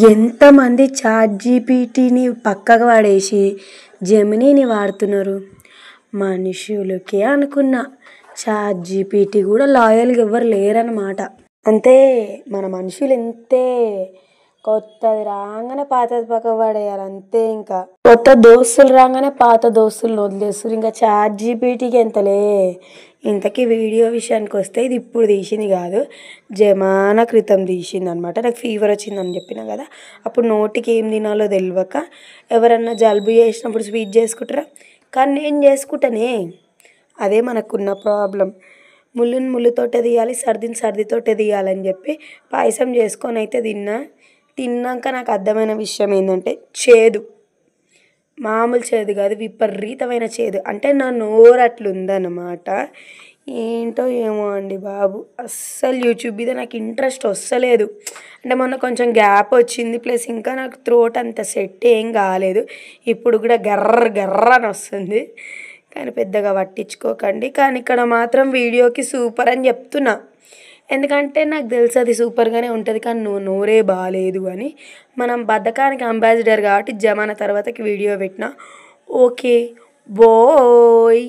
ఎంతమంది చాట్ జీపీటీని పక్కకు పడేసి జెమినీని వాడుతున్నారు. మనుషులకే అనుకున్న చాట్ జీపీటీ కూడా లాయల్గా ఎవ్వరు లేరన్నమాట. అంతే మన మనుషులు ఎంతే కొత్తది రాగానే పాతది పక్కకు పడేయాలి అంతే. ఇంకా కొత్త దోస్తులు రాగానే పాత దోస్తులను వదిలేస్తారు. ఇంకా చాట్ జీపీటీకి ఎంతలే. ఇంతకీ వీడియో విషయానికి వస్తే ఇది ఇప్పుడు తీసింది కాదు, జమానా క్రితం తీసింది అనమాట. నాకు ఫీవర్ వచ్చిందని చెప్పిన కదా, అప్పుడు నోటికి ఏం తినాలో తెలియక ఎవరన్నా జలుబు చేసినప్పుడు స్వీట్ చేసుకుంటారా, కానీ నేను చేసుకుంటానే. అదే మనకున్న ప్రాబ్లం. ముళ్ళుని ముళ్ళుతోటే తీయాలి, సర్దిని సర్దితోటే తీయాలని చెప్పి పాయసం చేసుకొని అయితే తిన్నాక నాకు అర్థమైన విషయం ఏంటంటే చేదు, మామూలు చేదు కాదు, విపరీతమైన చేదు. అంటే నా నోరు అట్లుందన్నమాట. ఏంటో ఏమో అండి బాబు, అస్సలు యూట్యూబ్ మీద నాకు ఇంట్రెస్ట్ వస్తలేదు. అంటే మొన్న కొంచెం గ్యాప్ వచ్చింది, ప్లస్ ఇంకా నాకు థ్రోట్ అంత సెట్ ఏం కాలేదు. ఇప్పుడు కూడా గర్ర అని వస్తుంది, కానీ పెద్దగా పట్టించుకోకండి. కానీ ఇక్కడ మాత్రం వీడియోకి సూపర్ అని చెప్తున్నా, ఎందుకంటే నాకు తెలుసు అది సూపర్గానే ఉంటుంది. కానీ నోరే బాగాలేదు అని. మనం బద్ధకానికి అంబాసిడర్ కాబట్టి జమానా తర్వాతకి వీడియో పెట్టినా. Okay bye.